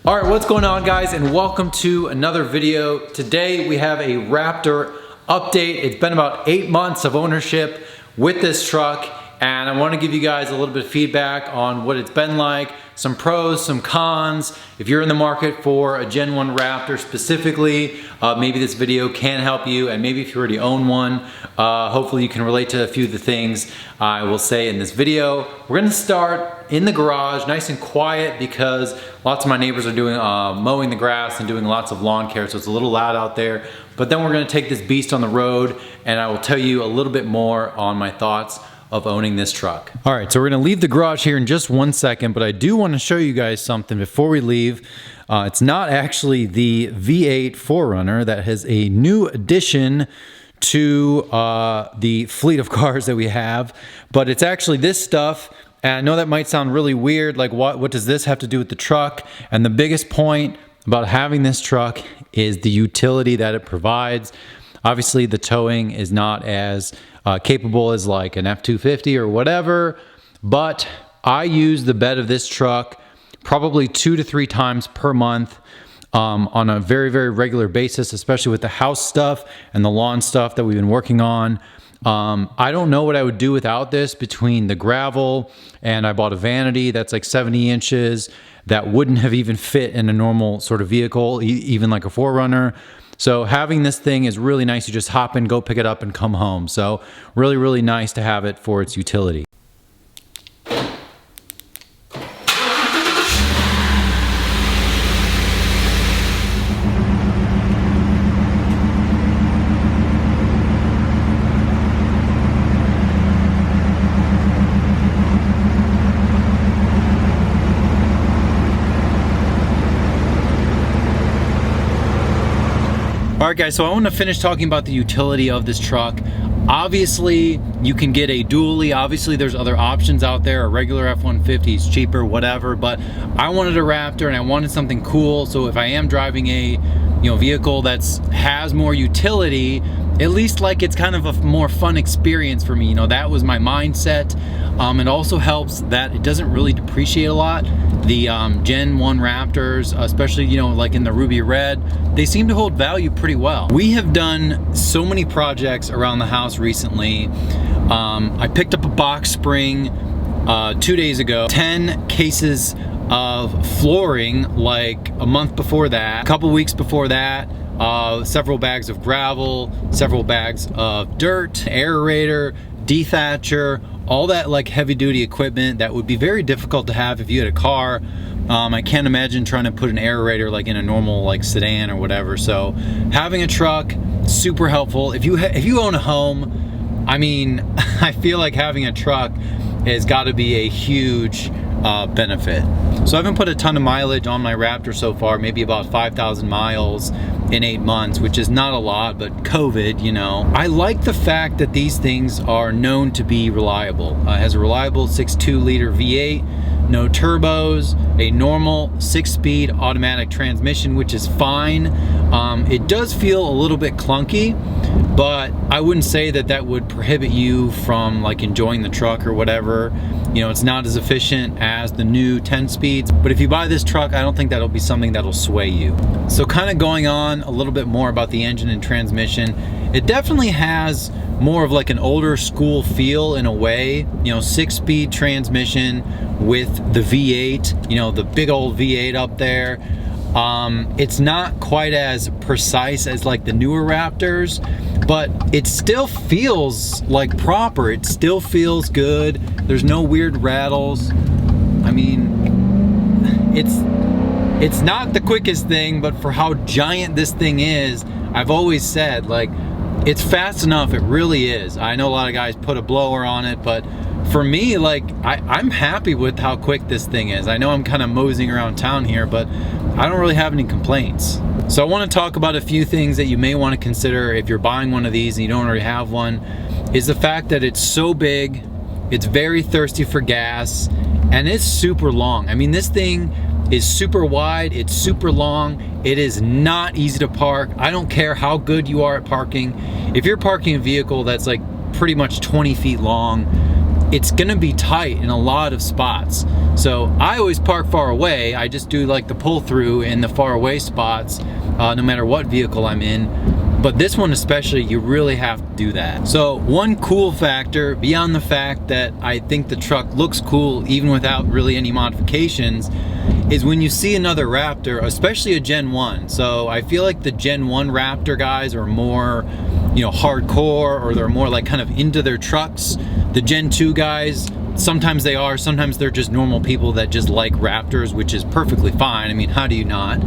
All right, what's going on, guys, and welcome to another video. Today we have a Raptor update. It's been about 8 months of ownership with this truck, and I want to give you guys a little bit of feedback on what it's been like, some pros, some cons. If you're in the market for a Gen 1 Raptor specifically, maybe this video can help you, and maybe if you already own one, hopefully you can relate to a few of the things I will say in this video. We're gonna start in the garage, nice and quiet, because lots of my neighbors are doing mowing the grass and doing lots of lawn care, so it's a little loud out there. But then we're gonna take this beast on the road, and I will tell you a little bit more on my thoughts of owning this truck. All right, so we're gonna leave the garage here in just 1 second, but I do wanna show you guys something before we leave. It's not actually the V8 4Runner. That has a new addition to the fleet of cars that we have, but it's actually this stuff. And I know that might sound really weird, like what does this have to do with the truck? And the biggest point about having this truck is the utility that it provides. Obviously, the towing is not as capable as like an F-250 or whatever, but I use the bed of this truck probably 2 to 3 times per month on a very, very regular basis, especially with the house stuff and the lawn stuff that we've been working on. I don't know what I would do without this, between the gravel, and I bought a vanity that's like 70 inches that wouldn't have even fit in a normal sort of vehicle, even like a 4Runner. So having this thing is really nice. You just hop in, go pick it up, and come home. So really, really nice to have it for its utility. All right, guys, so I want to finish talking about the utility of this truck. Obviously, you can get a dually. Obviously, there's other options out there. A regular F-150 is cheaper, whatever. But I wanted a Raptor, and I wanted something cool. So if I am driving a vehicle that has more utility, at least like it's kind of a more fun experience for me. That was my mindset. It also helps that it doesn't really depreciate a lot. The Gen 1 Raptors, especially like in the ruby red, they seem to hold value pretty well. We have done so many projects around the house recently. I picked up a box spring 2 days ago, 10 cases of flooring like a month before that, a couple weeks before that, several bags of gravel, several bags of dirt, aerator, dethatcher, all that like heavy duty equipment that would be very difficult to have if you had a car. I can't imagine trying to put an aerator like in a normal like sedan or whatever. So having a truck, super helpful. If you own a home, I mean, I feel like having a truck has got to be a huge benefit. So I haven't put a ton of mileage on my Raptor so far, maybe about 5,000 miles in 8 months, which is not a lot, but COVID, I like the fact that these things are known to be reliable. It has a reliable 6.2 liter V8, no turbos, a normal 6-speed automatic transmission, which is fine. It does feel a little bit clunky, but I wouldn't say that would prohibit you from like enjoying the truck or whatever. It's not as efficient as the new 10 speeds, but if you buy this truck, I don't think that'll be something that'll sway you. So kind of going on a little bit more about the engine and transmission, it definitely has more of like an older school feel in a way. 6-speed transmission with the V8, the big old V8 up there. It's not quite as precise as like the newer Raptors, but it still feels like proper. It still feels good. There's no weird rattles. I mean, it's not the quickest thing, but for how giant this thing is, I've always said, like, it's fast enough. It really is. I know a lot of guys put a blower on it, but for me, like, I'm happy with how quick this thing is. I know I'm kind of moseying around town here, but I don't really have any complaints. So I want to talk about a few things that you may want to consider if you're buying one of these and you don't already have one, is the fact that it's so big, it's very thirsty for gas, and it's super long. I mean, this thing is super wide, it's super long, it is not easy to park. I don't care how good you are at parking. If you're parking a vehicle that's like pretty much 20 feet long, it's gonna be tight in a lot of spots. So I always park far away. I just do like the pull through in the far away spots, no matter what vehicle I'm in. But this one especially, you really have to do that. So one cool factor, beyond the fact that I think the truck looks cool even without really any modifications, is when you see another Raptor, especially a Gen 1. So I feel like the Gen 1 Raptor guys are more, you know, hardcore, or they're more like kind of into their trucks. The Gen 2 guys, sometimes they are, sometimes they're just normal people that just like Raptors, which is perfectly fine. I mean, how do you not?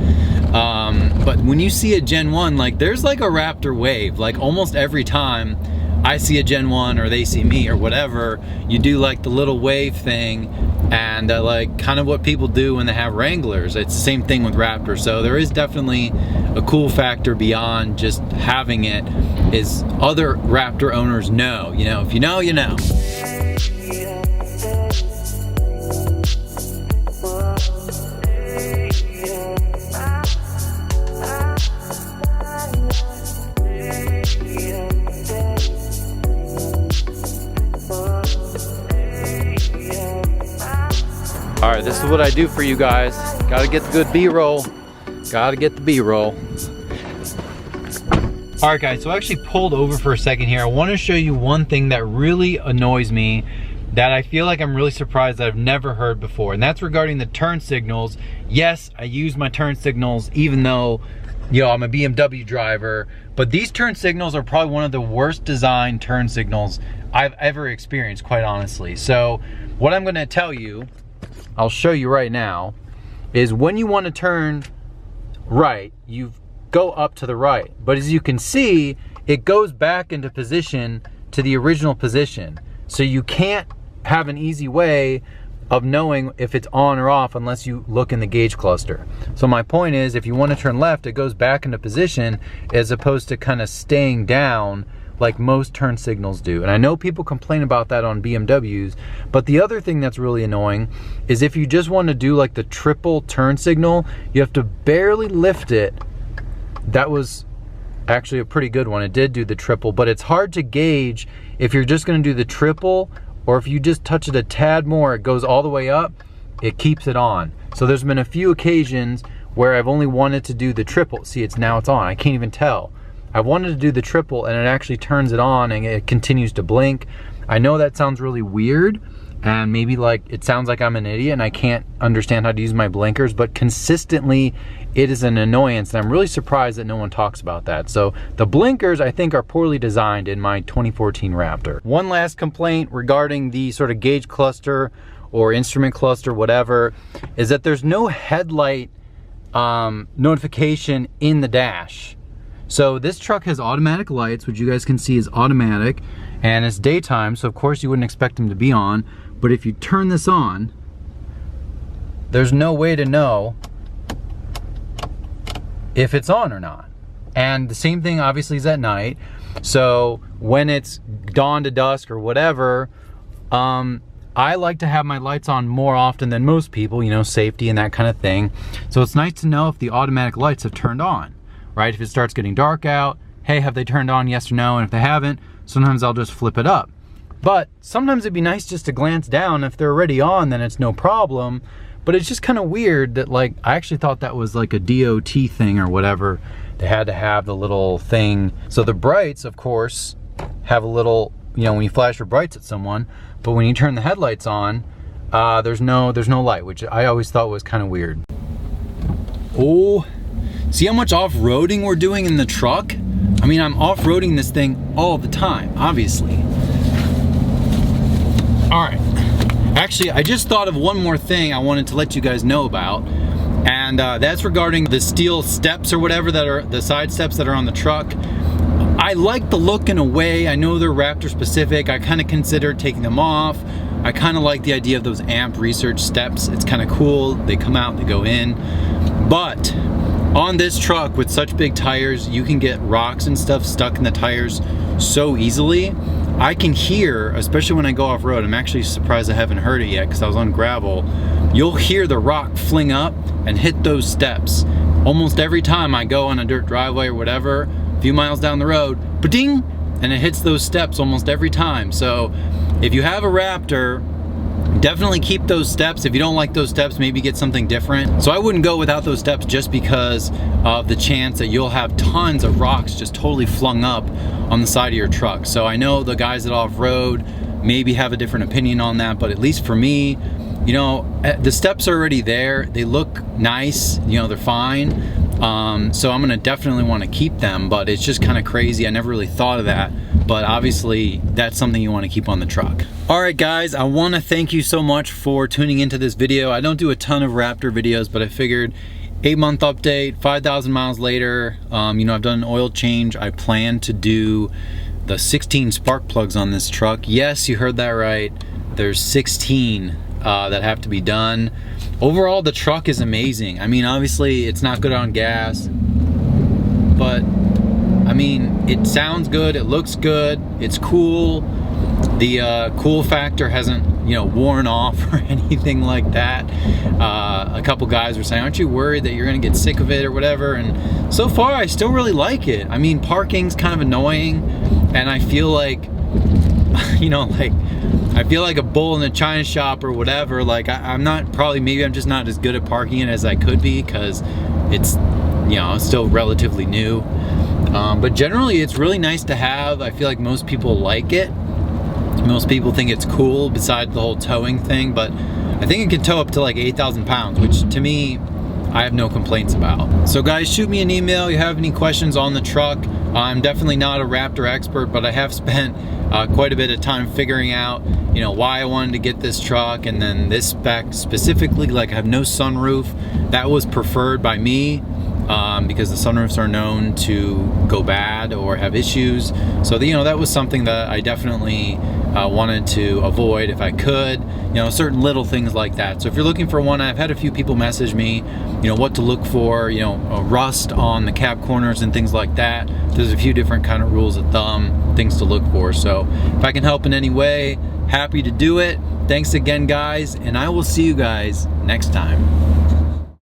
But when you see a Gen 1, like there's like a Raptor wave. Like almost every time I see a Gen 1 or they see me or whatever, you do like the little wave thing, and like kind of what people do when they have Wranglers. It's the same thing with Raptor. So there is definitely a cool factor beyond just having it, is other Raptor owners know. You know, if you know, you know. All right, this is what I do for you guys. Gotta get the good B-roll. Gotta get the B-roll. All right, guys, so I actually pulled over for a second here. I want to show you one thing that really annoys me, that I feel like I'm really surprised that I've never heard before, and that's regarding the turn signals. Yes, I use my turn signals even though, you know, I'm a BMW driver, but these turn signals are probably one of the worst designed turn signals I've ever experienced, quite honestly. So what I'm gonna tell you, I'll show you right now, is when you want to turn right, you go up to the right. But as you can see, it goes back into position to the original position. So you can't have an easy way of knowing if it's on or off unless you look in the gauge cluster. So my point is, if you want to turn left, it goes back into position as opposed to kind of staying down like most turn signals do. And I know people complain about that on BMWs, but the other thing that's really annoying is if you just want to do like the triple turn signal, you have to barely lift it. That was actually a pretty good one. It did do the triple, but it's hard to gauge if you're just going to do the triple, or if you just touch it a tad more, it goes all the way up, it keeps it on. So there's been a few occasions where I've only wanted to do the triple. See, it's on. I can't even tell. I wanted to do the triple and it actually turns it on and it continues to blink. I know that sounds really weird, and maybe like it sounds like I'm an idiot and I can't understand how to use my blinkers, but consistently it is an annoyance, and I'm really surprised that no one talks about that. So the blinkers, I think, are poorly designed in my 2014 Raptor. One last complaint regarding the sort of gauge cluster or instrument cluster, whatever, is that there's no headlight notification in the dash. So this truck has automatic lights, which you guys can see is automatic, and it's daytime, so of course you wouldn't expect them to be on. But if you turn this on, there's no way to know if it's on or not. And the same thing obviously is at night. So when it's dawn to dusk or whatever, I like to have my lights on more often than most people, you know, safety and that kind of thing. So it's nice to know if the automatic lights have turned on. Right? If it starts getting dark out, hey, have they turned on, yes or no? And if they haven't, sometimes I'll just flip it up. But sometimes it'd be nice just to glance down. If they're already on, then it's no problem. But it's just kind of weird that, like, I actually thought that was like a DOT thing or whatever. They had to have the little thing. So the brights, of course, have a little, you know, when you flash your brights at someone, but when you turn the headlights on, there's no light, which I always thought was kind of weird. Oh. See how much off-roading we're doing in the truck? I mean, I'm off-roading this thing all the time, obviously. All right. Actually, I just thought of one more thing I wanted to let you guys know about, and that's regarding the steel steps or whatever that are the side steps that are on the truck. I like the look in a way. I know they're Raptor specific. I kind of considered taking them off. I kind of like the idea of those amp research steps. It's kind of cool. They come out, they go in. But on this truck with such big tires, you can get rocks and stuff stuck in the tires so easily. I can hear, especially when I go off-road, I'm actually surprised I haven't heard it yet because I was on gravel. You'll hear the rock fling up and hit those steps. Almost every time I go on a dirt driveway or whatever, a few miles down the road, ba-ding, and it hits those steps almost every time. So if you have a Raptor, definitely keep those steps. If you don't like those steps, maybe get something different. So I wouldn't go without those steps just because of the chance that you'll have tons of rocks just totally flung up on the side of your truck. So I know the guys that off-road maybe have a different opinion on that, but at least for me, you know, the steps are already there. They look nice, you know, they're fine. So I'm gonna definitely want to keep them, but it's just kind of crazy. I never really thought of that, but obviously that's something you want to keep on the truck. All right, guys, I want to thank you so much for tuning into this video. I don't do a ton of Raptor videos, but I figured 8-month update, 5,000 miles later, you know, I've done an oil change. I plan to do the 16 spark plugs on this truck. Yes, you heard that right. There's 16 that have to be done. Overall, the truck is amazing. I mean, obviously it's not good on gas, but I mean, it sounds good, it looks good, it's cool. The cool factor hasn't, you know, worn off or anything like that. A couple guys were saying, aren't you worried that you're gonna get sick of it or whatever? And so far, I still really like it. I mean, parking's kind of annoying, and I feel like, you know, like, I feel like a bull in a china shop or whatever. Like, I'm not, probably, maybe I'm just not as good at parking it as I could be, because it's, you know, still relatively new. But generally, it's really nice to have. I feel like most people like it. Most people think it's cool, besides the whole towing thing, but I think it can tow up to like 8,000 pounds, which to me, I have no complaints about. So guys, shoot me an email if you have any questions on the truck. I'm definitely not a Raptor expert, but I have spent quite a bit of time figuring out, you know, why I wanted to get this truck, and then this spec specifically, like I have no sunroof. That was preferred by me because the sunroofs are known to go bad or have issues. So, you know, that was something that I definitely wanted to avoid if I could, you know, certain little things like that. So if you're looking for one, I've had a few people message me, you know, what to look for, you know, rust on the cab corners and things like that. There's a few different kind of rules of thumb, things to look for. So if I can help in any way, happy to do it. Thanks again, guys, and I will see you guys next time.